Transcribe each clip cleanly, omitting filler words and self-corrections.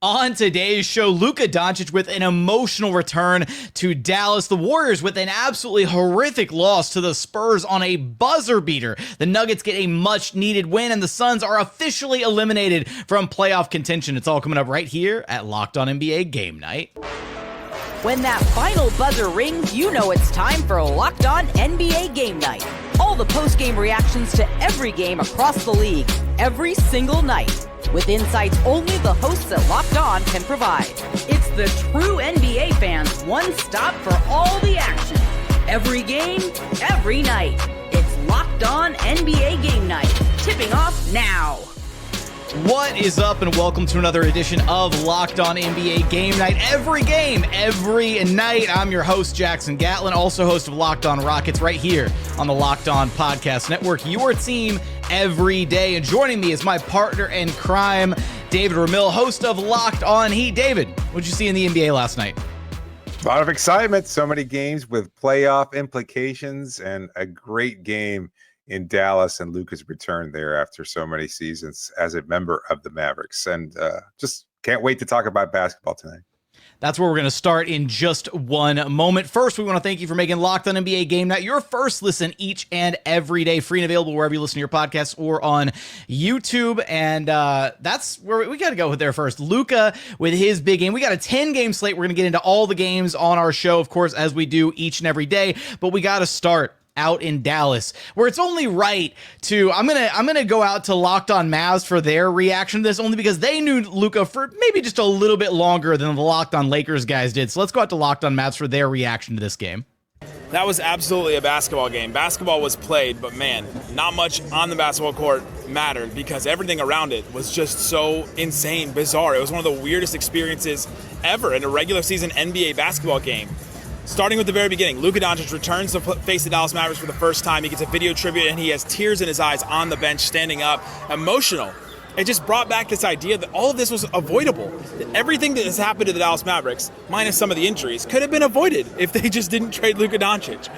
On today's show, Luka Doncic with an emotional return to Dallas. The Warriors with an absolutely horrific loss to the Spurs on a buzzer beater. The Nuggets get a much needed win, and the Suns are officially eliminated from playoff contention. It's all coming up right here at Locked On NBA Game Night. When that final buzzer rings, you know it's time for Locked On NBA Game Night. All the post-game reactions to every game across the league, every single night, with insights only the hosts at Locked On can provide. It's the true NBA fans' one stop for all the action. Every game, every night. It's Locked On NBA Game Night. Tipping off now. What is up, and welcome to another edition of Locked On NBA Game Night. Every game, every night. I'm your host, Jackson Gatlin, also host of Locked On Rockets right here on the Locked On Podcast Network. Your team every day. And joining me is my partner in crime, David Ramil, host of Locked On Heat. David, what did you see in the NBA last night? A lot of excitement. So many games with playoff implications, and a great game in Dallas and Luka's return there after so many seasons as a member of the Mavericks. And just can't wait to talk about basketball tonight. That's where we're going to start in just one moment. First, we want to thank you for making Locked On NBA Game Night your first listen each and every day, free and available wherever you listen to your podcasts or on YouTube. And that's where we got to go with there first. Luka with his big game. We got a 10-game slate. We're going to get into all the games on our show, of course, as we do each and every day. But we got to start out in Dallas, where it's only right to I'm gonna go out to Locked On Mavs for their reaction to this, only because they knew Luka for maybe just a little bit longer than the Locked On Lakers guys did. So let's go out to Locked On Mavs for their reaction to this game. That was absolutely a basketball game. Basketball was played, but man, not much on the basketball court mattered because everything around it was just so insane, bizarre. It was one of the weirdest experiences ever in a regular season NBA basketball game. Starting with the very beginning, Luka Doncic returns to face the Dallas Mavericks for the first time. He gets a video tribute, and he has tears in his eyes on the bench, standing up, emotional. It just brought back this idea that all of this was avoidable. That everything that has happened to the Dallas Mavericks, minus some of the injuries, could have been avoided if they just didn't trade Luka Doncic.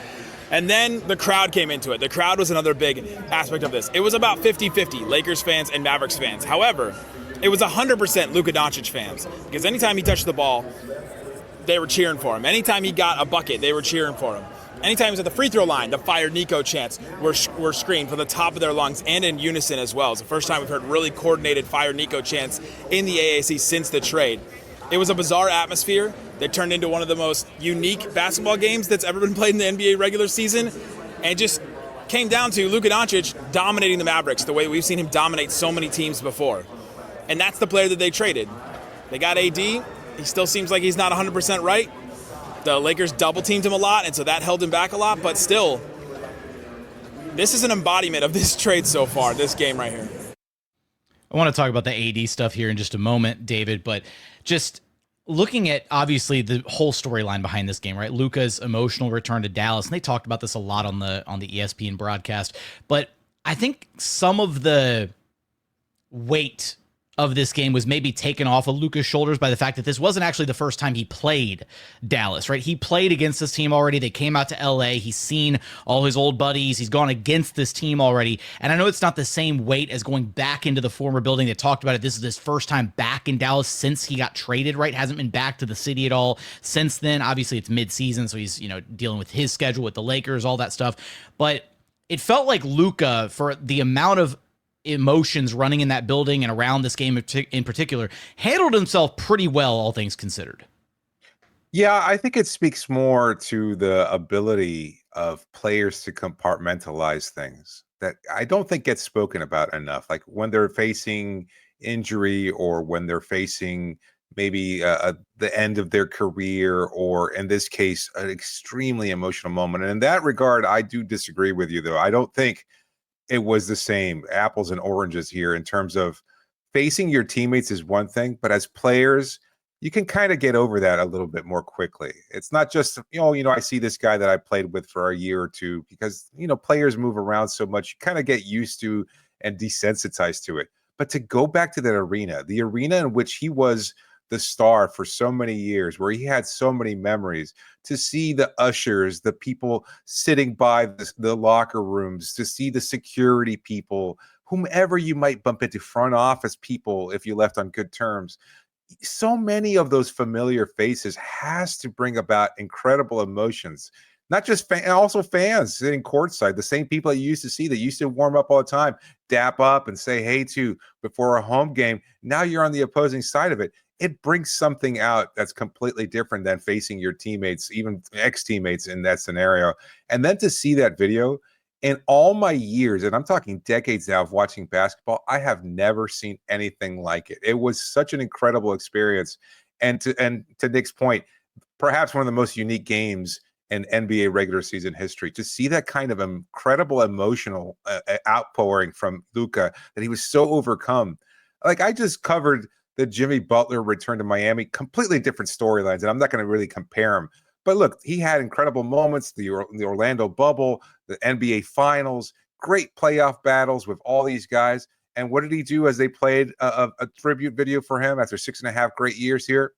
And then the crowd came into it. The crowd was another big aspect of this. It was about 50-50, Lakers fans and Mavericks fans. However, it was 100% Luka Doncic fans, because anytime he touched the ball, they were cheering for him. Anytime he got a bucket, they were cheering for him. Anytime he was at the free throw line, the Fire Nico chants were screamed from the top of their lungs and in unison as well. It's the first time we've heard really coordinated Fire Nico chants in the AAC since the trade. It was a bizarre atmosphere that turned into one of the most unique basketball games that's ever been played in the NBA regular season, and just came down to Luka Doncic dominating the Mavericks the way we've seen him dominate so many teams before. And that's the player that they traded. They got AD. He still seems like he's not 100% right. The Lakers double-teamed him a lot, and so that held him back a lot. But still, this is an embodiment of this trade so far, this game right here. I want to talk about the AD stuff here in just a moment, David, but just looking at, obviously, the whole storyline behind this game, right? Luka's emotional return to Dallas, and they talked about this a lot on the ESPN broadcast. But I think some of the weight of this game was maybe taken off of Luka's shoulders by the fact that this wasn't actually the first time he played Dallas, right? He played against this team already. They came out to LA. He's seen all his old buddies. He's gone against this team already. And I know it's not the same weight as going back into the former building. They talked about it. This is his first time back in Dallas since he got traded, right? Hasn't been back to the city at all since then. Obviously, it's mid-season, so he's, dealing with his schedule with the Lakers, all that stuff. But it felt like Luka, for the amount of emotions running in that building and around this game in particular, handled himself pretty well, all things considered. Yeah, I think it speaks more to the ability of players to compartmentalize things that I don't think gets spoken about enough. Like when they're facing injury, or when they're facing maybe the end of their career, or in this case, an extremely emotional moment. And in that regard, I do disagree with you, though. I don't think it was the same apples and oranges here in terms of facing your teammates is one thing, but as players, you can kind of get over that a little bit more quickly. It's not just, I see this guy that I played with for a year or two, because, players move around so much, you kind of get used to and desensitized to it. But to go back to that arena, the arena in which he was the star for so many years, where he had so many memories, to see the ushers, the people sitting by the locker rooms, to see the security people, whomever you might bump into, front office people if you left on good terms, so many of those familiar faces has to bring about incredible emotions. Not just also fans sitting courtside, the same people you used to see that used to warm up all the time, dap up and say hey to before a home game. Now you're on the opposing side of it. It brings something out that's completely different than facing your teammates, even ex-teammates in that scenario. And then to see that video, in all my years, and I'm talking decades now of watching basketball, I have never seen anything like it. It was such an incredible experience. And to Nick's point, perhaps one of the most unique games in NBA regular season history. To see that kind of incredible emotional outpouring from Luka, that he was so overcome. Like, I just covered the Jimmy Butler return to Miami, completely different storylines, and I'm not going to really compare them. But look, he had incredible moments, the Orlando bubble, the NBA finals, great playoff battles with all these guys. And what did he do as they played a tribute video for him after 6.5 great years here?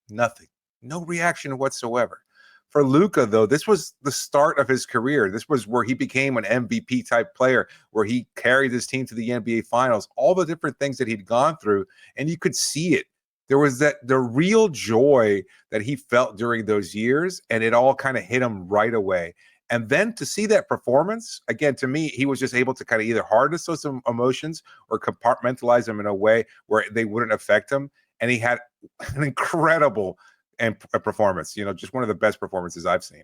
Nothing. No reaction whatsoever. For Luka, though, this was the start of his career. This was where he became an MVP type player, where he carried his team to the NBA finals, all the different things that he'd gone through, and you could see it. There was the real joy that he felt during those years, and it all kind of hit him right away. And then to see that performance, again, to me, he was just able to kind of either harness those emotions or compartmentalize them in a way where they wouldn't affect him. And he had an incredible performance, just one of the best performances I've seen.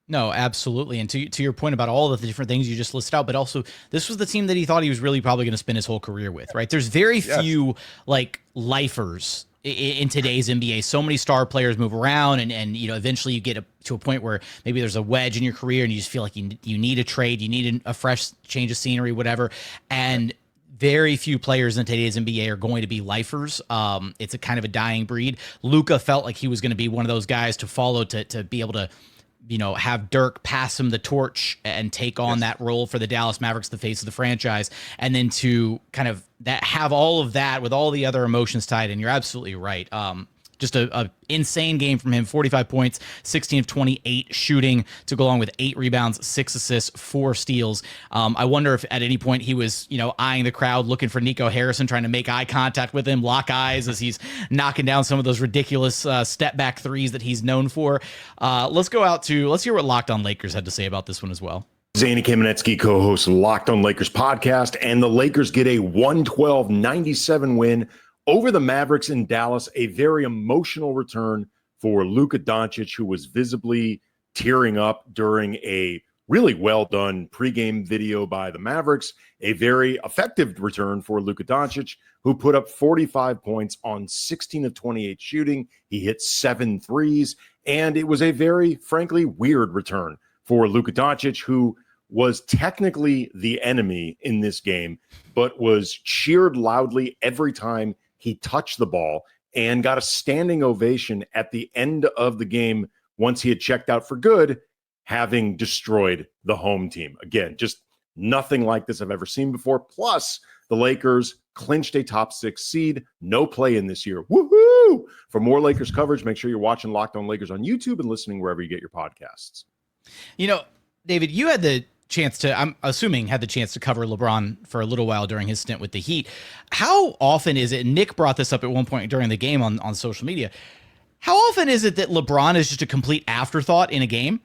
No, absolutely. And to your point about all of the different things you just listed out, but also this was the team that he thought he was really probably going to spend his whole career with, right? There's very few like lifers in today's NBA. So many star players move around and eventually you get to a point where maybe there's a wedge in your career and you just feel like you need a trade, you need a fresh change of scenery, whatever. And very few players in today's NBA are going to be lifers. It's a kind of a dying breed. Luka felt like he was going to be one of those guys to follow, to be able to, have Dirk pass him the torch and take on that role for the Dallas Mavericks, the face of the franchise, and then to kind of have all of that with all the other emotions tied in. You're absolutely right. Just a insane game from him. 45 points, 16 of 28 shooting to go along with 8 rebounds, 6 assists, 4 steals. I wonder if at any point he was, eyeing the crowd, looking for Nico Harrison, trying to make eye contact with him, lock eyes as he's knocking down some of those ridiculous step back threes that he's known for. Let's hear what Locked On Lakers had to say about this one as well. Zany Kamenetsky co-hosts Locked On Lakers podcast, and the Lakers get a 112-97 win over the Mavericks in Dallas. A very emotional return for Luka Doncic, who was visibly tearing up during a really well done pregame video by the Mavericks. A very effective return for Luka Doncic, who put up 45 points on 16 of 28 shooting. He hit 7 threes, and it was a very, frankly, weird return for Luka Doncic, who was technically the enemy in this game, but was cheered loudly every time he touched the ball and got a standing ovation at the end of the game once he had checked out for good, having destroyed the home team. Again, just nothing like this I've ever seen before. Plus, the Lakers clinched a top 6 seed. No play-in this year. Woohoo! For more Lakers coverage, make sure you're watching Locked On Lakers on YouTube and listening wherever you get your podcasts. David, you had the chance to, I'm assuming, had the chance to cover LeBron for a little while during his stint with the Heat. How often is it, Nick brought this up at one point during the game on social media, how often is it that LeBron is just a complete afterthought in a game?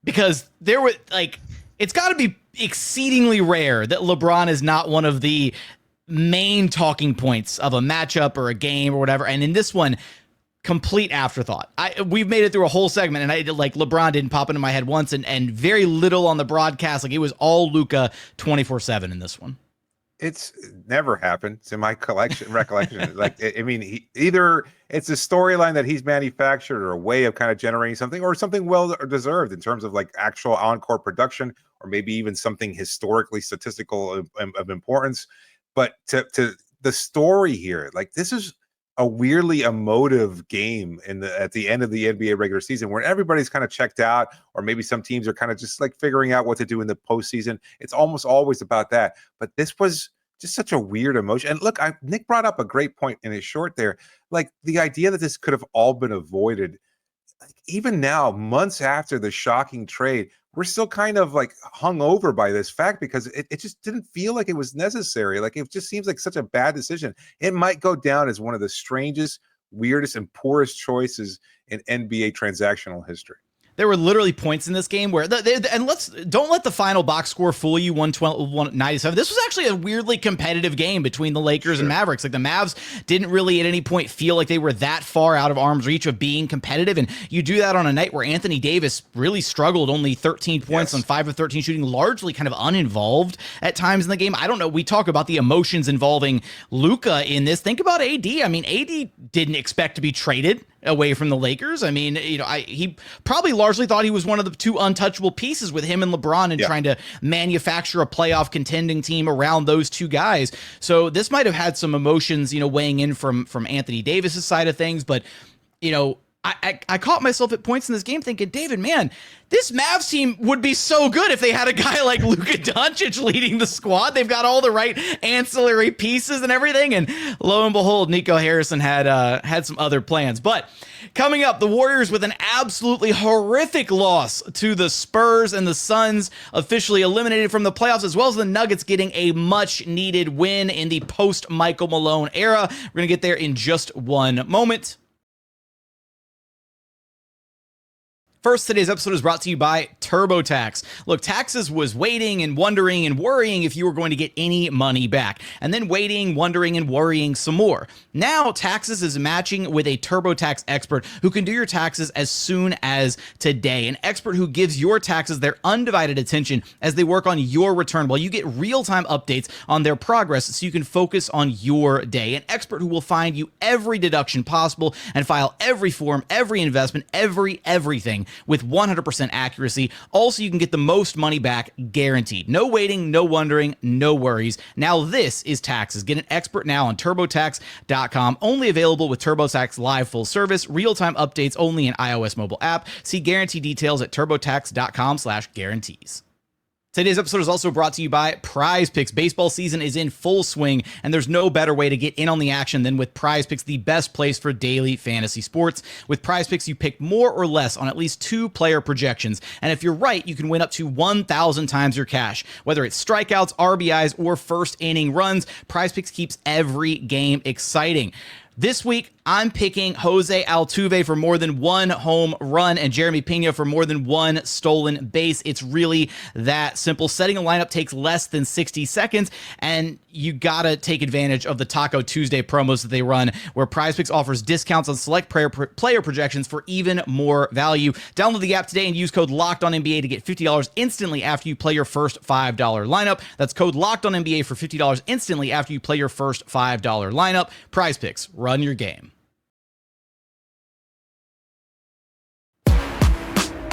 Because there were, it's got to be exceedingly rare that LeBron is not one of the main talking points of a matchup or a game or whatever. And in this one, complete afterthought. We've made it through a whole segment, and LeBron didn't pop into my head once, and very little on the broadcast. It was all Luka 24/7 in this one. It's never happened. It's in my recollection. Either it's a storyline that he's manufactured or a way of kind of generating something, or something well deserved in terms of actual on-court production, or maybe even something historically statistical of importance. But to the story here, this is a weirdly emotive game at the end of the NBA regular season, where everybody's kind of checked out, or maybe some teams are kind of just figuring out what to do in the postseason. It's almost always about that. But this was just such a weird emotion. And look, Nick brought up a great point in his short there. The idea that this could have all been avoided, even now, months after the shocking trade, we're still kind of hung over by this fact, because it just didn't feel like it was necessary. It just seems like such a bad decision. It might go down as one of the strangest weirdest and poorest choices in NBA transactional history. There were literally points in this game where, don't let the final box score fool you, 112-197. This was actually a weirdly competitive game between the Lakers and Mavericks. Like, the Mavs didn't really at any point feel like they were that far out of arm's reach of being competitive. And you do that on a night where Anthony Davis really struggled, only 13 points on 5 of 13 shooting, largely kind of uninvolved at times in the game. I don't know. We talk about the emotions involving Luka in this. Think about AD. I mean, AD didn't expect to be traded away from the Lakers. I mean, he probably largely thought he was one of the two untouchable pieces with him and LeBron and trying to manufacture a playoff contending team around those two guys. So this might have had some emotions, weighing in from Anthony Davis's side of things. But, I caught myself at points in this game thinking, David, man, this Mavs team would be so good if they had a guy like Luka Doncic leading the squad. They've got all the right ancillary pieces and everything. And lo and behold, Nico Harrison had some other plans. But coming up, the Warriors with an absolutely horrific loss to the Spurs, and the Suns officially eliminated from the playoffs, as well as the Nuggets getting a much needed win in the post Michael Malone era. We're going to get there in just one moment. First, today's episode is brought to you by TurboTax. Look, Taxes was waiting and wondering and worrying if you were going to get any money back, and then waiting, wondering, and worrying some more. Now, Taxes is matching with a TurboTax expert who can do your taxes as soon as today. An expert who gives your taxes their undivided attention as they work on your return, while you get real-time updates on their progress so you can focus on your day. An expert who will find you every deduction possible and file every form, every investment, everything with 100% accuracy. Also, you can get the most money back guaranteed. No waiting, no wondering, no worries. Now this is Taxes. Get an expert now on TurboTax.com. Only available with TurboTax Live full service. Real-time updates only in iOS mobile app. See guarantee details at TurboTax.com/guarantees. Today's episode is also brought to you by Prize Picks. Baseball season is in full swing, and there's no better way to get in on the action than with Prize Picks, the best place for daily fantasy sports. With Prize Picks, you pick more or less on at least 2 player projections, and if you're right, you can win up to 1,000 times your cash. Whether it's strikeouts, RBIs, or first inning runs, Prize Picks keeps every game exciting. This week, I'm picking Jose Altuve for more than 1 home run and Jeremy Pena for more than 1 stolen base. It's really that simple. Setting a lineup takes less than 60 seconds, and you gotta take advantage of the Taco Tuesday promos that they run, where PrizePicks offers discounts on select player projections for even more value. Download the app today and use code LOCKEDONNBA to get $50 instantly after you play your first $5 lineup. That's code LOCKEDONNBA for $50 instantly after you play your first $5 lineup. PrizePicks, run your game.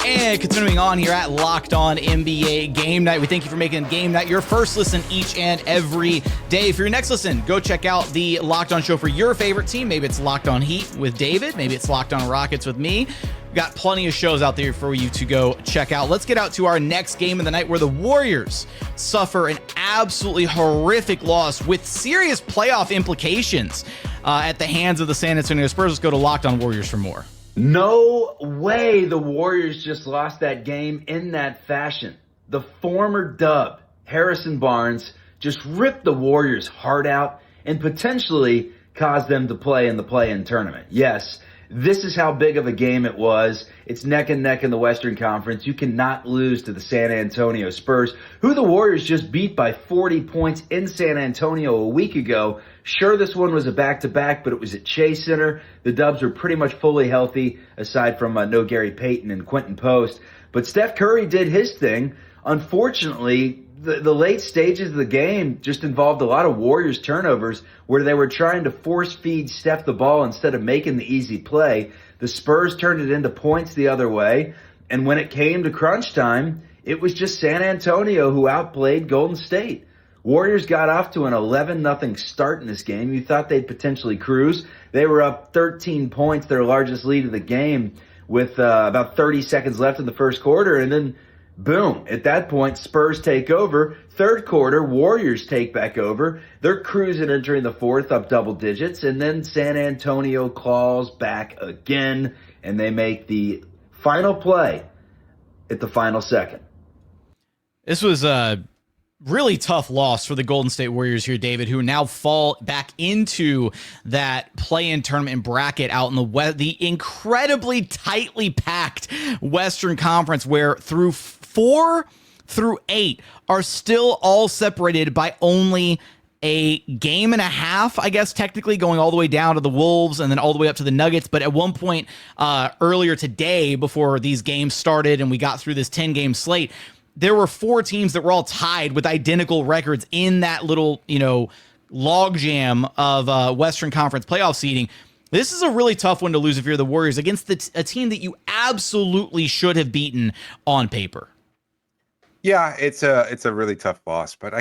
And continuing on here at Locked On NBA Game Night, we thank you for making Game Night your first listen each and every day. For your next listen, go check out the Locked On show for your favorite team. Maybe it's Locked On Heat with David. Maybe it's Locked On Rockets with me. We've got plenty of shows out there for you to go check out. Let's get out to our next game of the night, where the Warriors suffer an absolutely horrific loss with serious playoff implications at the hands of the San Antonio Spurs. Let's go to Locked On Warriors for more. No way the Warriors just lost that game in that fashion. The former dub, Harrison Barnes, just ripped the Warriors' heart out and potentially caused them to play in the play-in tournament. Yes, this is how big of a game it was. It's neck and neck in the Western Conference. You cannot lose to the San Antonio Spurs, who the Warriors just beat by 40 points in San Antonio a week ago. Sure, this one was a back-to-back, but it was at Chase Center. The Dubs were pretty much fully healthy, aside from no Gary Payton and Quentin Post. But Steph Curry did his thing. Unfortunately, the late stages of the game just involved a lot of Warriors turnovers, where they were trying to force feed Steph the ball instead of making the easy play. The Spurs turned it into points the other way. And when it came to crunch time, it was just San Antonio who outplayed Golden State. Warriors got off to an 11-0 start in this game. You thought they'd potentially cruise. They were up 13 points, their largest lead of the game, with about 30 seconds left in the first quarter. And then, boom, at that point, Spurs take over. Third quarter, Warriors take back over. They're cruising entering the fourth, up double digits. And then San Antonio claws back again, and they make the final play at the final second. This was really tough loss for the Golden State Warriors here, David, who now fall back into that play-in tournament bracket out in the incredibly tightly packed Western Conference, where through 4 through 8 are still all separated by only a game and a half, I guess, technically, going all the way down to the Wolves and then all the way up to the Nuggets. But at one point earlier today, before these games started and we got through this 10-game slate, there were 4 teams that were all tied with identical records in that little, logjam of Western Conference playoff seeding. This is a really tough one to lose if you're the Warriors against a team that you absolutely should have beaten on paper. Yeah, it's a really tough loss, but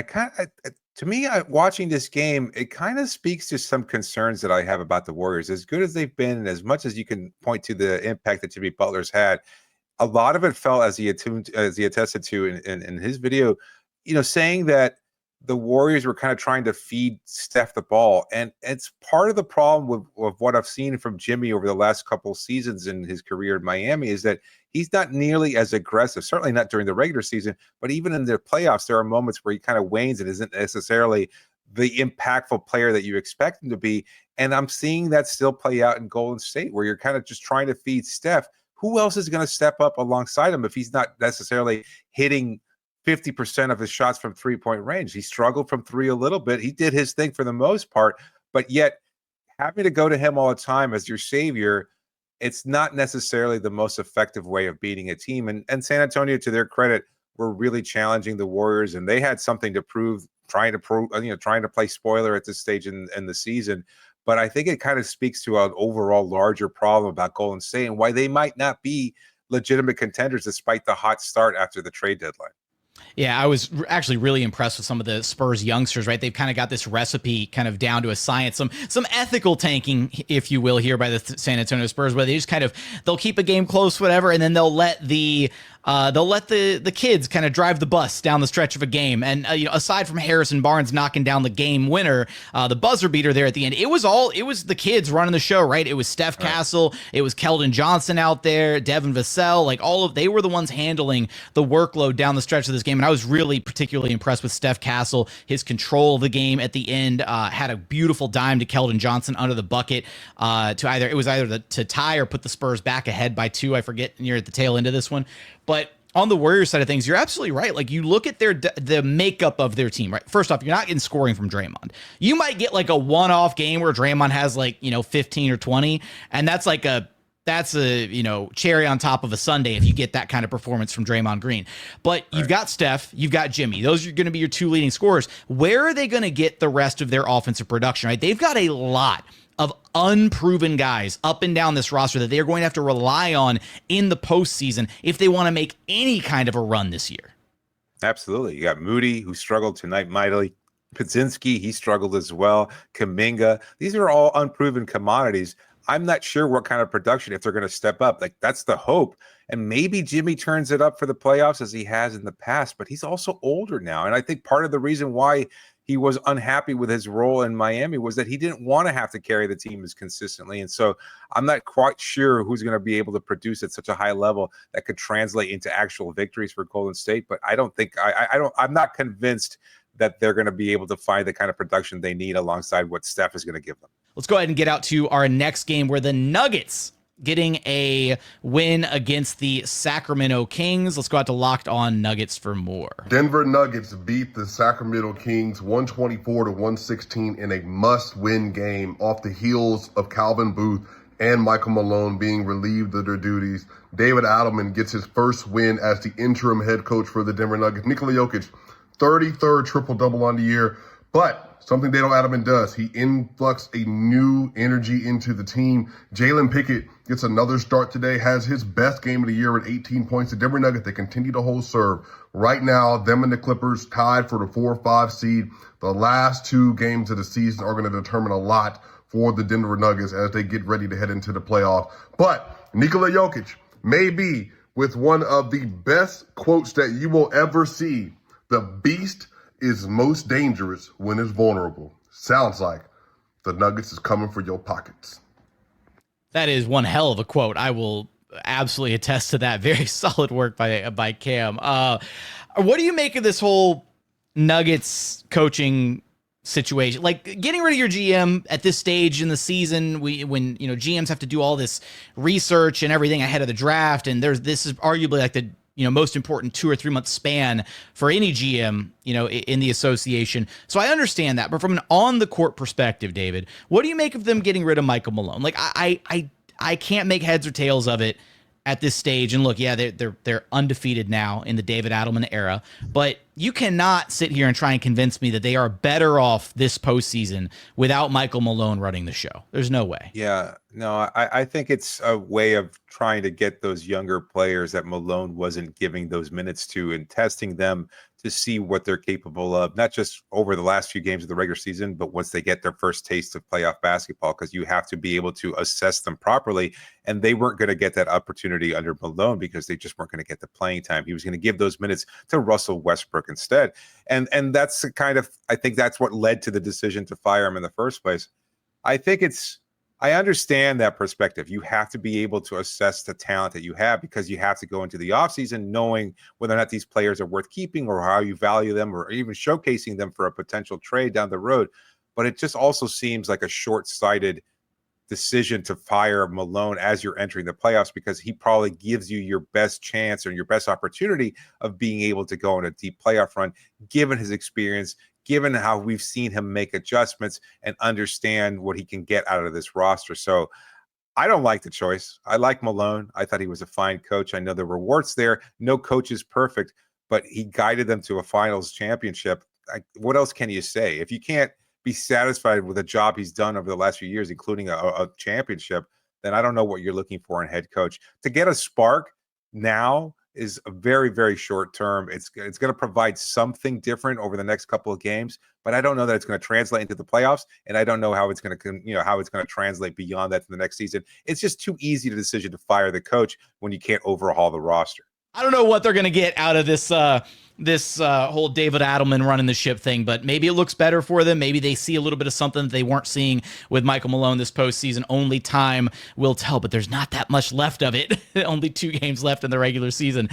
to me, watching this game, it kind of speaks to some concerns that I have about the Warriors. As good as they've been, and as much as you can point to the impact that Jimmy Butler's had, a lot of it felt, as he attested to in his video, saying that the Warriors were kind of trying to feed Steph the ball. And it's part of the problem with what I've seen from Jimmy over the last couple seasons in his career in Miami is that he's not nearly as aggressive, certainly not during the regular season, but even in the playoffs, there are moments where he kind of wanes and isn't necessarily the impactful player that you expect him to be. And I'm seeing that still play out in Golden State, where you're kind of just trying to feed Steph. Who else is going to step up alongside him if he's not necessarily hitting 50% of his shots from three-point range? He struggled from 3 a little bit. He did his thing for the most part, but yet having to go to him all the time as your savior, it's not necessarily the most effective way of beating a team. And San Antonio, to their credit, were really challenging the Warriors, and they had something to prove, trying to play spoiler at this stage in the season. But I think it kind of speaks to an overall larger problem about Golden State and why they might not be legitimate contenders despite the hot start after the trade deadline. Yeah, I was actually really impressed with some of the Spurs youngsters, right? They've kind of got this recipe kind of down to a science, some ethical tanking, if you will, here by the San Antonio Spurs, where they just they'll keep a game close, whatever, and then they'll let the kids kind of drive the bus down the stretch of a game. And aside from Harrison Barnes knocking down the game winner, the buzzer beater there at the end, it was the kids running the show, right? It was Steph Castle, it was Keldon Johnson out there, Devin Vassell, they were the ones handling the workload down the stretch of this game. And I was really particularly impressed with Steph Castle, his control of the game at the end, had a beautiful dime to Keldon Johnson under the bucket to tie or put the Spurs back ahead by 2. I forget, near at the tail end of this one. But on the Warriors side of things, you're absolutely right. Like, you look at the makeup of their team, right? First off, you're not getting scoring from Draymond. You might get like a one-off game where Draymond has 15 or 20, and that's a cherry on top of a sundae if you get that kind of performance from Draymond Green. But you've got Steph, you've got Jimmy. Those are going to be your 2 leading scorers. Where are they going to get the rest of their offensive production, right? They've got a lot of unproven guys up and down this roster that they're going to have to rely on in the postseason if they want to make any kind of a run this year. Absolutely. You got Moody, who struggled tonight mightily. Podzinski, he struggled as well. Kuminga. These are all unproven commodities. I'm not sure what kind of production, if they're going to step up. That's the hope. And maybe Jimmy turns it up for the playoffs as he has in the past, but he's also older now. And I think part of the reason why he was unhappy with his role in Miami was that he didn't want to have to carry the team as consistently. And so I'm not quite sure who's going to be able to produce at such a high level that could translate into actual victories for Golden State. But I'm not convinced that they're going to be able to find the kind of production they need alongside what Steph is going to give them. Let's go ahead and get out to our next game, where the Nuggets getting a win against the Sacramento Kings. Let's go out to Locked On Nuggets for more. Denver Nuggets beat the Sacramento Kings 124-116 in a must-win game off the heels of Calvin Booth and Michael Malone being relieved of their duties. David Adelman gets his first win as the interim head coach for the Denver Nuggets. Nikola Jokic, 33rd triple-double on the year, but something Dado Adelman does, he influx a new energy into the team. Jalen Pickett gets another start today, has his best game of the year with 18 points. The Denver Nuggets, they continue to hold serve. Right now, them and the Clippers tied for the 4 or 5 seed. The last 2 games of the season are going to determine a lot for the Denver Nuggets as they get ready to head into the playoff. But Nikola Jokic may be with one of the best quotes that you will ever see. The beast is most dangerous when it's vulnerable. Sounds like the Nuggets is coming for your pockets. That is one hell of a quote. I will absolutely attest to that. Very solid work by Cam. What do you make of this whole Nuggets coaching situation, like getting rid of your GM at this stage in the season, when GMs have to do all this research and everything ahead of the draft, and this is arguably like the most important 2 or 3 month span for any GM, in the association. So I understand that, but from an on the court perspective, David, what do you make of them getting rid of Michael Malone? Like I can't make heads or tails of it at this stage. And look, yeah, they're undefeated now in the David Adelman era, but you cannot sit here and try and convince me that they are better off this postseason without Michael Malone running the show. There's no way. Yeah, no, I think it's a way of trying to get those younger players that Malone wasn't giving those minutes to and testing them to see what they're capable of, not just over the last few games of the regular season, but once they get their first taste of playoff basketball, because you have to be able to assess them properly. And they weren't going to get that opportunity under Malone because they just weren't going to get the playing time. He was going to give those minutes to Russell Westbrook instead. And that's the I think that's what led to the decision to fire him in the first place. I understand that perspective. You have to be able to assess the talent that you have, because you have to go into the offseason knowing whether or not these players are worth keeping or how you value them, or even showcasing them for a potential trade down the road. But it just also seems like a short-sighted decision to fire Malone as you're entering the playoffs, because he probably gives you your best chance or your best opportunity of being able to go on a deep playoff run, given his experience, given how we've seen him make adjustments and understand what he can get out of this roster. So I don't like the choice. I like Malone. I thought he was a fine coach. I know there were warts there. No coach is perfect, but he guided them to a finals championship. What else can you say? If you can't be satisfied with the job he's done over the last few years, including a championship, then I don't know what you're looking for in head coach. To get a spark now is a very, very short term. It's going to provide something different over the next couple of games, but I don't know that it's going to translate into the playoffs, and I don't know how it's going to translate beyond that to the next season. It's just too easy a decision to fire the coach when you can't overhaul the roster. I don't know what they're going to get out of this whole David Adelman running the ship thing, but maybe it looks better for them. Maybe they see a little bit of something that they weren't seeing with Michael Malone this postseason. Only time will tell, but there's not that much left of it. Only 2 games left in the regular season.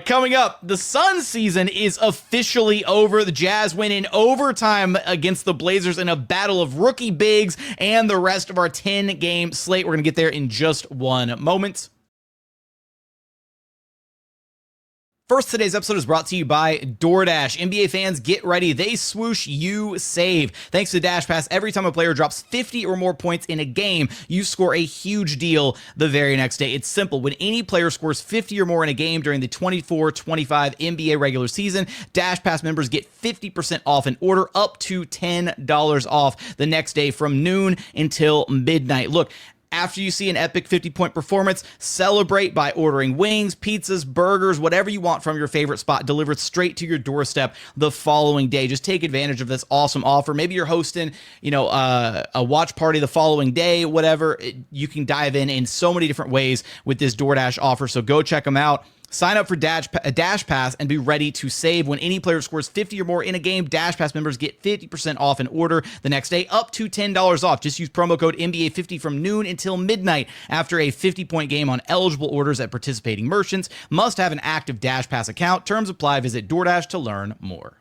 Coming up, the Suns season is officially over. The Jazz win in overtime against the Blazers in a battle of rookie bigs and the rest of our 10-game slate. We're going to get there in just one moment. First, today's episode is brought to you by DoorDash. NBA fans, get ready. They swoosh, you save. Thanks to Dash Pass, every time a player drops 50 or more points in a game, you score a huge deal the very next day. It's simple. When any player scores 50 or more in a game during the 24-25 NBA regular season, Dash Pass members get 50% off an order, up to $10 off the next day from noon until midnight. Look, after you see an epic 50-point performance, celebrate by ordering wings, pizzas, burgers, whatever you want from your favorite spot, delivered straight to your doorstep the following day. Just take advantage of this awesome offer. Maybe you're hosting, a watch party the following day, whatever. You can dive in so many different ways with this DoorDash offer. So go check them out. Sign up for Dash Pass and be ready to save. When any player scores 50 or more in a game, Dash Pass members get 50% off an order the next day, up to $10 off. Just use promo code NBA50 from noon until midnight after a 50-point game on eligible orders at participating merchants. Must have an active Dash Pass account. Terms apply. Visit DoorDash to learn more.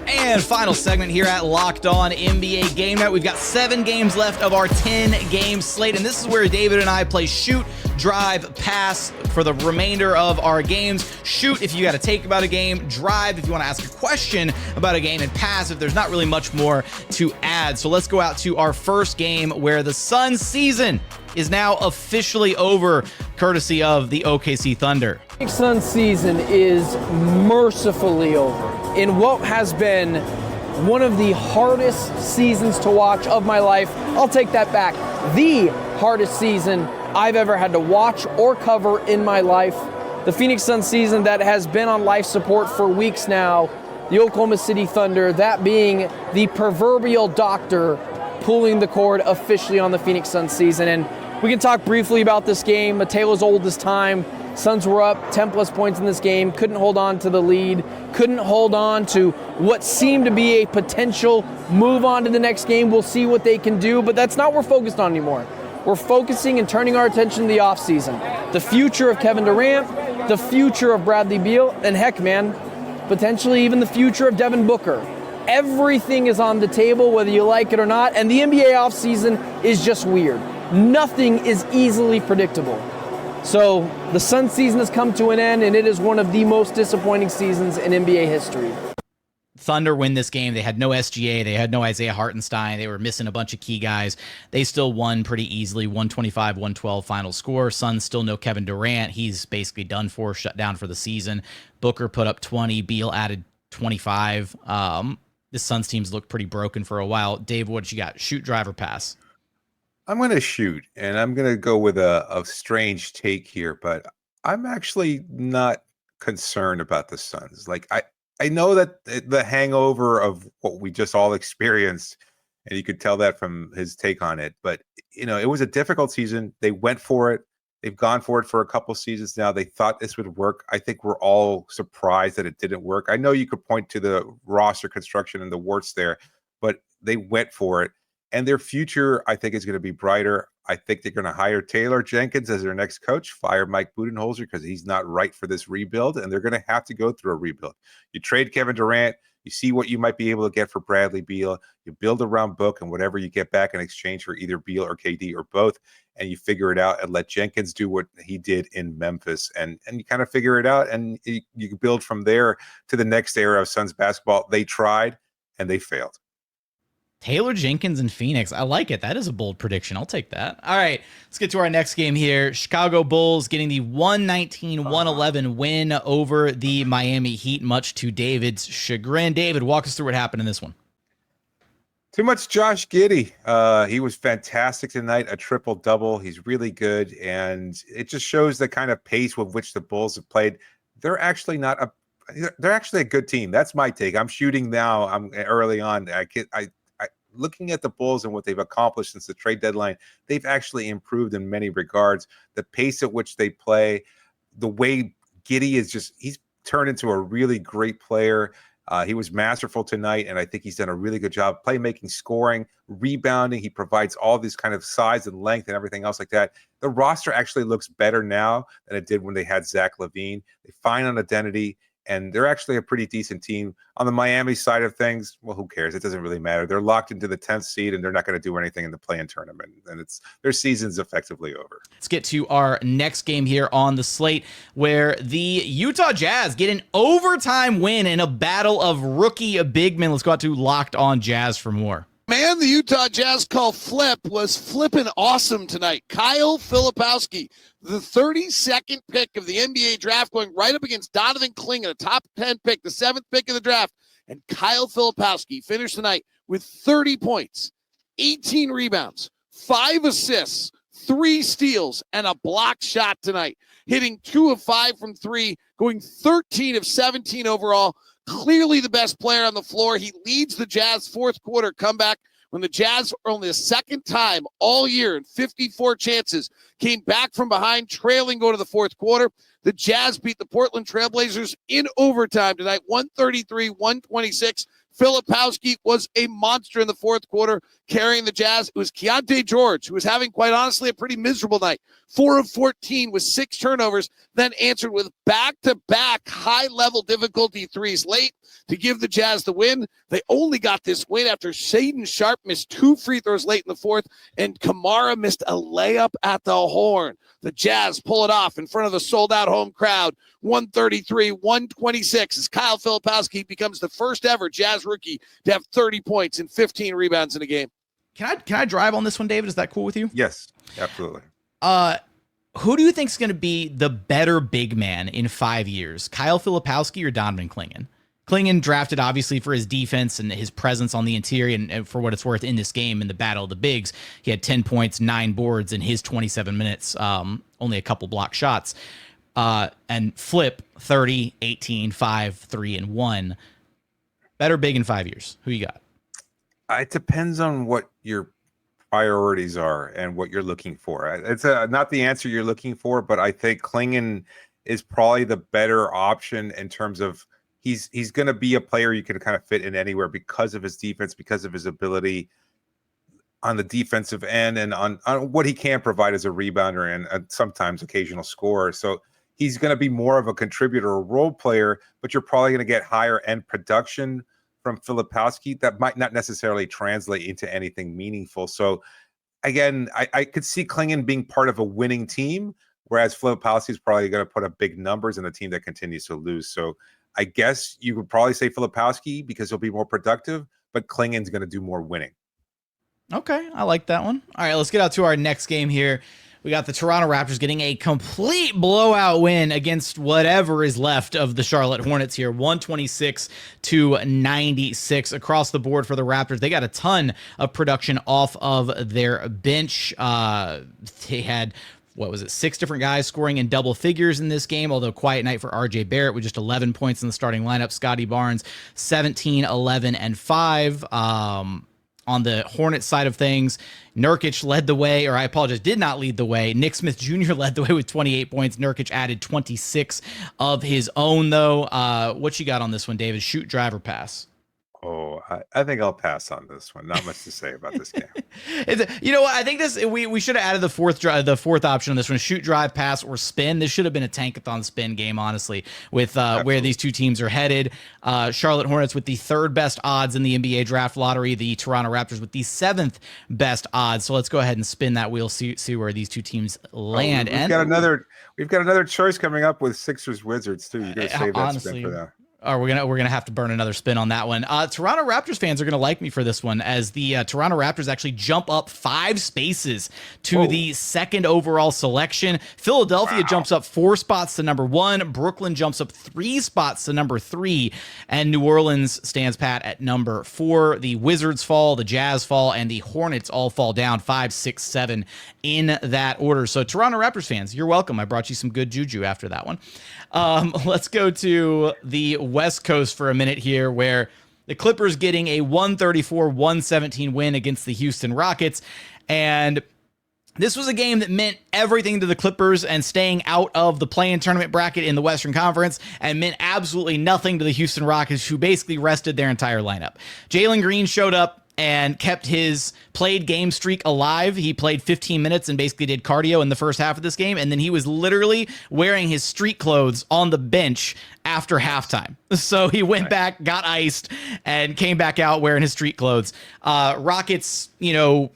And final segment here at Locked On NBA Game Night. We've got 7 games left of our 10-game slate, and this is where David and I play shoot, drive, pass for the remainder of our games. Shoot if you got to take about a game, drive if you want to ask a question about a game, and pass if there's not really much more to add. So let's go out to our first game where the Suns season is now officially over, courtesy of the OKC Thunder. Suns season is mercifully over in what has been one of the hardest seasons to watch of my life. I'll take that back. The hardest season I've ever had to watch or cover in my life. The Phoenix Suns season that has been on life support for weeks now. The Oklahoma City Thunder, that being the proverbial doctor pulling the cord officially on the Phoenix Suns season. And we can talk briefly about this game. A tale as old as time. Suns were up 10-plus points in this game, couldn't hold on to the lead, couldn't hold on to what seemed to be a potential move on to the next game. We'll see what they can do, but that's not what we're focused on anymore. We're focusing and turning our attention to the offseason. The future of Kevin Durant, the future of Bradley Beal, and heck, man, potentially even the future of Devin Booker. Everything is on the table, whether you like it or not, and the NBA offseason is just weird. Nothing is easily predictable. So the Suns season has come to an end, and it is one of the most disappointing seasons in NBA history. Thunder win this game. They had no SGA. They had no Isaiah Hartenstein. They were missing a bunch of key guys. They still won pretty easily, 125-112 final score. Suns still no Kevin Durant. He's basically done for, shut down for the season. Booker put up 20. Beal added 25. This Suns team's looked pretty broken for a while. Dave, what you got? Shoot, drive, or pass? I'm going to shoot, and I'm going to go with a strange take here, but I'm actually not concerned about the Suns. Like, I know that the hangover of what we just all experienced, and you could tell that from his take on it, but, it was a difficult season. They went for it. They've gone for it for a couple seasons now. They thought this would work. I think we're all surprised that it didn't work. I know you could point to the roster construction and the warts there, but they went for it. And their future, I think, is going to be brighter. I think they're going to hire Taylor Jenkins as their next coach, fire Mike Budenholzer because he's not right for this rebuild, and they're going to have to go through a rebuild. You trade Kevin Durant, you see what you might be able to get for Bradley Beal, you build around Book and whatever you get back in exchange for either Beal or KD or both, and you figure it out and let Jenkins do what he did in Memphis, and you kind of figure it out, and you build from there to the next era of Suns basketball. They tried, and they failed. Taylor Jenkins in Phoenix. I like it. That is a bold prediction. I'll take that. All right, let's get to our next game here. Chicago Bulls getting the 119-111 win over the Miami Heat, much to David's chagrin. David, walk us through what happened in this one. Too much Josh Giddey. He was fantastic tonight, a triple-double. He's really good, and it just shows the kind of pace with which the Bulls have played. They're actually a good team. That's my take. I'm shooting now. I'm early on. Looking at the Bulls and what they've accomplished since the trade deadline, they've actually improved in many regards. The pace at which they play, the way Giddey he's turned into a really great player. He was masterful tonight, and I think he's done a really good job playmaking, scoring, rebounding. He provides all this kind of size and length and everything else like that. The roster actually looks better now than it did when they had Zach LaVine. They find an identity, and they're actually a pretty decent team. On the Miami side of things, well, who cares? It doesn't really matter. They're locked into the 10th seed, and they're not going to do anything in the play-in tournament. And their season's effectively over. Let's get to our next game here on the slate, where the Utah Jazz get an overtime win in a battle of rookie big men. Let's go out to Locked On Jazz for more. Man, the Utah Jazz call flip was flipping awesome tonight. Kyle Filipowski, the 32nd pick of the NBA draft, going right up against Donovan Clingan, a top 10 pick, the 7th pick of the draft. And Kyle Filipowski finished the night with 30 points, 18 rebounds, 5 assists, 3 steals, and a block shot tonight, hitting 2 of 5 from 3, going 13 of 17 overall. Clearly the best player on the floor. He leads the Jazz fourth quarter comeback when the Jazz for only the second time all year in 54 chances came back from behind, trailing going to the fourth quarter. The Jazz beat the Portland Trailblazers in overtime tonight, 133-126. Filipowski was a monster in the fourth quarter, carrying the Jazz. It was Keontae George, who was having, quite honestly, a pretty miserable night. 4 of 14 with 6 turnovers, then answered with back-to-back high-level difficulty threes late to give the Jazz the win. They only got this win after Shaedon Sharpe missed 2 free throws late in the fourth, and Kamara missed a layup at the horn. The Jazz pull it off in front of the sold-out home crowd, 133-126, as Kyle Filipowski becomes the first ever Jazz rookie to have 30 points and 15 rebounds in a game. Can I drive on this one, David? Is that cool with you? Yes, absolutely. Who do you think is going to be the better big man in 5 years? Kyle Filipowski or Donovan Clingan? Clingan drafted obviously for his defense and his presence on the interior, and for what it's worth in this game in the battle of the bigs, he had 10 points, 9 boards in his 27 minutes, only a couple block shots. And Flip 30, 18, 5, 3, and 1. Better big in 5 years. Who you got? It depends on what your priorities are and what you're looking for. It's not the answer you're looking for, but I think Clingan is probably the better option in terms of he's going to be a player you can kind of fit in anywhere because of his defense, because of his ability on the defensive end, and on what he can provide as a rebounder and sometimes occasional scorer. So he's going to be more of a contributor or role player, but you're probably going to get higher end production from Filipowski that might not necessarily translate into anything meaningful. So again, I could see Klingon being part of a winning team, whereas Filipowski is probably going to put up big numbers in a team that continues to lose. So I guess you would probably say Filipowski because he'll be more productive, but Klingon's going to do more winning. Okay, I like that one. All right, let's get out to our next game here. We got the Toronto Raptors getting a complete blowout win against whatever is left of the Charlotte Hornets here, 126-96 across the board for the Raptors. They got a ton of production off of their bench. They had, 6 different guys scoring in double figures in this game, although quiet night for RJ Barrett with just 11 points in the starting lineup. Scotty Barnes, 17, 11, and 5. On the Hornets side of things, Nurkic led the way, or I apologize, did not lead the way. Nick Smith Jr. led the way with 28 points. Nurkic added 26 of his own, though. What you got on this one, David? Shoot, drive, or pass? Oh, I think I'll pass on this one. Not much to say about this game. You know what? I think we should have added the fourth option on this one: shoot, drive, pass, or spin. This should have been a tankathon spin game, honestly, with where these two teams are headed. Charlotte Hornets with the 3rd best odds in the NBA draft lottery. The Toronto Raptors with the 7th best odds. So let's go ahead and spin that wheel. See where these two teams land. We've got another choice coming up with Sixers Wizards too. You got to save that spin for that. Oh, we're gonna have to burn another spin on that one. Toronto Raptors fans are gonna like me for this one, as the Toronto Raptors actually jump up 5 spaces to the 2nd overall selection. Philadelphia jumps up 4 spots to number 1. Brooklyn jumps up 3 spots to number 3, and New Orleans stands pat at number 4. The Wizards fall, the Jazz fall, and the Hornets all fall down 5, 6, 7 in that order. So Toronto Raptors fans, you're welcome. I brought you some good juju after that one. Let's go to the West Coast for a minute here, where the Clippers getting a 134-117 win against the Houston Rockets. And this was a game that meant everything to the Clippers and staying out of the play-in tournament bracket in the Western Conference, and meant absolutely nothing to the Houston Rockets, who basically rested their entire lineup. Jalen Green showed up and kept his played game streak alive. He played 15 minutes and basically did cardio in the first half of this game, and then he was literally wearing his street clothes on the bench after halftime. So he went back, got iced, and came back out wearing his street clothes. Rockets,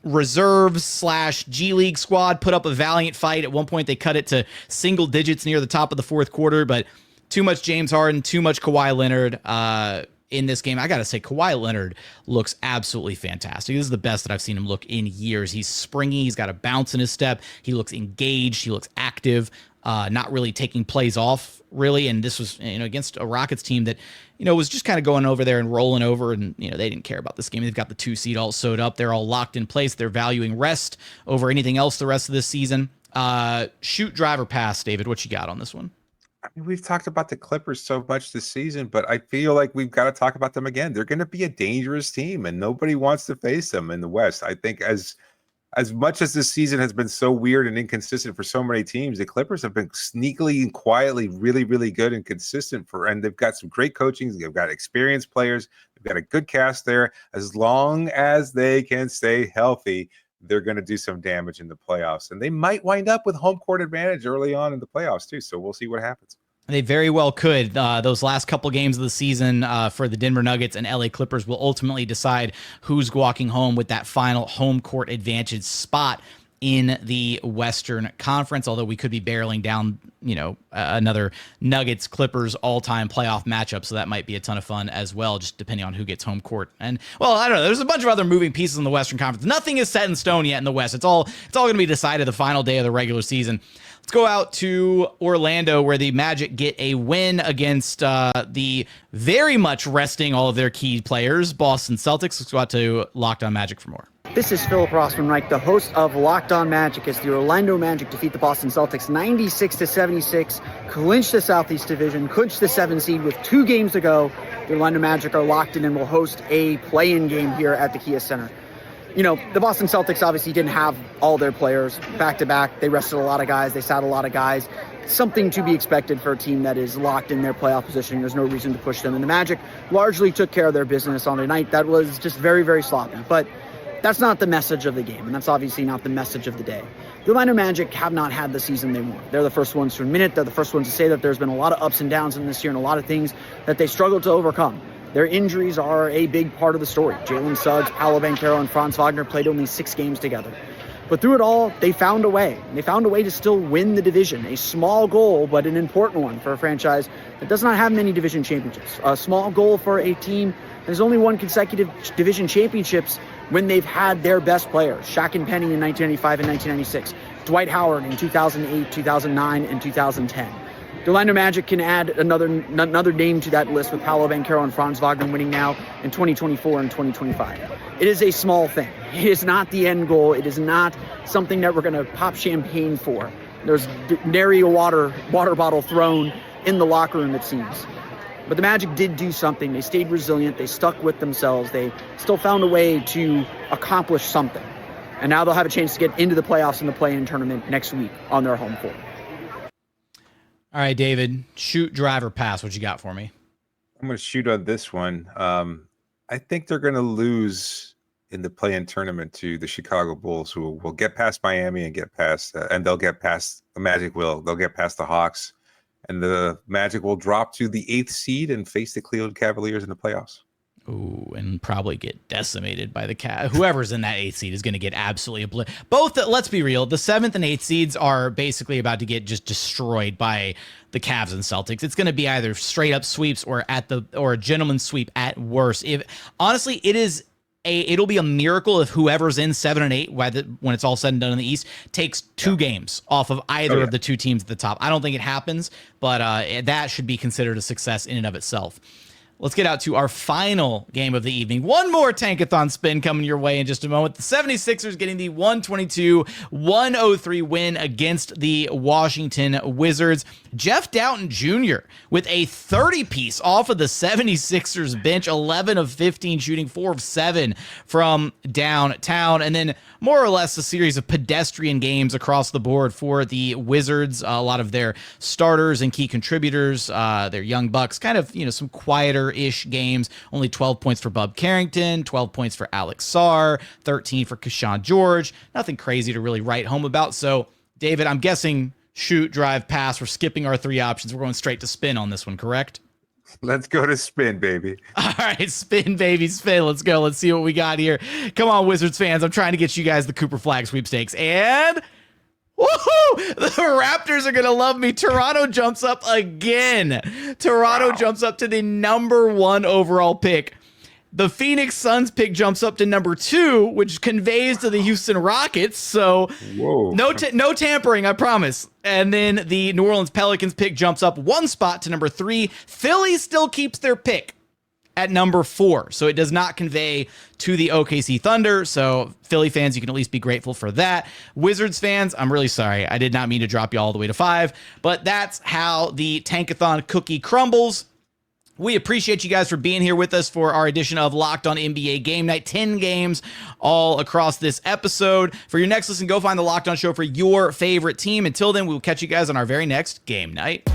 reserves / G League squad put up a valiant fight. At one point, they cut it to single digits near the top of the 4th quarter, but too much James Harden, too much Kawhi Leonard. In this game, I gotta say, Kawhi Leonard looks absolutely fantastic. This is the best that I've seen him look in years. He's springy, he's got a bounce in his step, he looks engaged, he looks active, not really taking plays off, really. And this was, against a Rockets team that, was just kind of going over there and rolling over, and, they didn't care about this game. They've got the 2 seed all sewed up. They're all locked in place. They're valuing rest over anything else the rest of this season. Shoot, drive, or pass, David, what you got on this one? I mean, we've talked about the Clippers so much this season, but I feel like we've got to talk about them again. They're going to be a dangerous team, and nobody wants to face them in the West. I think as much as this season has been so weird and inconsistent for so many teams, the Clippers have been sneakily and quietly really, really good and consistent and they've got some great coaching. They've got experienced players. They've got a good cast there. As long as they can stay healthy, they're going to do some damage in the playoffs, and they might wind up with home court advantage early on in the playoffs too. So we'll see what happens. They very well could. Those last couple games of the season for the Denver Nuggets and LA Clippers will ultimately decide who's walking home with that final home court advantage spot in the Western Conference, although we could be barreling down, another Nuggets Clippers all-time playoff matchup, so that might be a ton of fun as well, just depending on who gets home court. And, well, I don't know, there's a bunch of other moving pieces in the Western Conference. Nothing is set in stone yet in the West. It's all going to be decided the final day of the regular season. Let's go out to Orlando, where the Magic get a win against the very much resting all of their key players, Boston Celtics. Let's go out to Locked On Magic for more. This is Philip Rossman-Reich, the host of Locked On Magic, as the Orlando Magic defeat the Boston Celtics 96-76, clinch the Southeast Division, clinch the 7 seed with 2 games to go. The Orlando Magic are locked in and will host a play-in game here at the Kia Center. The Boston Celtics obviously didn't have all their players back-to-back. They rested a lot of guys. They sat a lot of guys. Something to be expected for a team that is locked in their playoff position. There's no reason to push them. And the Magic largely took care of their business on the night. That was just very, very sloppy. But That's not the message of the game, and that's obviously not the message of the day. The Orlando Magic have not had the season they want. They're the first ones to admit it. They're the first ones to say that there's been a lot of ups and downs in this year and a lot of things that they struggled to overcome. Their injuries are a big part of the story. Jalen Suggs, Paolo Banchero, and Franz Wagner played only 6 games together. But through it all, they found a way. They found a way to still win the division. A small goal, but an important one for a franchise that does not have many division championships. A small goal for a team that has only won consecutive division championships when they've had their best players. Shaq and Penny in 1995 and 1996. Dwight Howard in 2008, 2009, and 2010. The Orlando Magic can add another name to that list with Paolo Banchero and Franz Wagner winning now in 2024 and 2025. It is a small thing. It is not the end goal. It is not something that we're going to pop champagne for. There's nary a water bottle thrown in the locker room, it seems. But the Magic did do something. They stayed resilient. They stuck with themselves. They still found a way to accomplish something. And now they'll have a chance to get into the playoffs and the play-in tournament next week on their home court. All right, David, shoot, drive, or pass. What you got for me? I'm going to shoot on this one. I think they're going to lose in the play-in tournament to the Chicago Bulls, who will get past Miami and get past, and they'll get past the Magic. They'll get past the Hawks, and the Magic will drop to the 8th seed and face the Cleveland Cavaliers in the playoffs. Ooh, and probably get decimated by the whoever's in that 8th seed is going to get absolutely both. Let's be real. The 7th and 8th seeds are basically about to get just destroyed by the Cavs and Celtics. It's going to be either straight up sweeps or a gentleman's sweep at worst. If honestly, it'll be a miracle if whoever's in 7 and 8, when it's all said and done in the East, takes 2 games off of either of the 2 teams at the top. I don't think it happens, but that should be considered a success in and of itself. Let's get out to our final game of the evening. One more Tankathon spin coming your way in just a moment. The 76ers getting the 122-103 win against the Washington Wizards. Jeff Doughton Jr. with a 30-piece off of the 76ers bench, 11 of 15 shooting, 4 of 7 from downtown. And then more or less a series of pedestrian games across the board for the Wizards. A lot of their starters and key contributors, their young bucks, kind of, some quieter-ish games. Only 12 points for Bub Carrington, 12 points for Alex Sarr, 13 for Keshawn George. Nothing crazy to really write home about. So, David, I'm guessing shoot, drive, pass. We're skipping our 3 options. We're going straight to spin on this one, correct? Let's go to spin, baby. All right, spin, baby, spin. Let's go. Let's see what we got here. Come on, Wizards fans. I'm trying to get you guys the Cooper Flag sweepstakes. And woohoo! The Raptors are going to love me. Toronto jumps up again. Toronto jumps up to the number 1 overall pick. The Phoenix Suns pick jumps up to number 2, which conveys to the Houston Rockets. So no tampering, I promise. And then the New Orleans Pelicans pick jumps up 1 spot to number 3. Philly still keeps their pick at number 4. So it does not convey to the OKC Thunder. So Philly fans, you can at least be grateful for that. Wizards fans, I'm really sorry. I did not mean to drop you all the way to 5. But that's how the Tankathon cookie crumbles. We appreciate you guys for being here with us for our edition of Locked On NBA Game Night. 10 games all across this episode. For your next listen, go find the Locked On Show for your favorite team. Until then, we will catch you guys on our very next game night.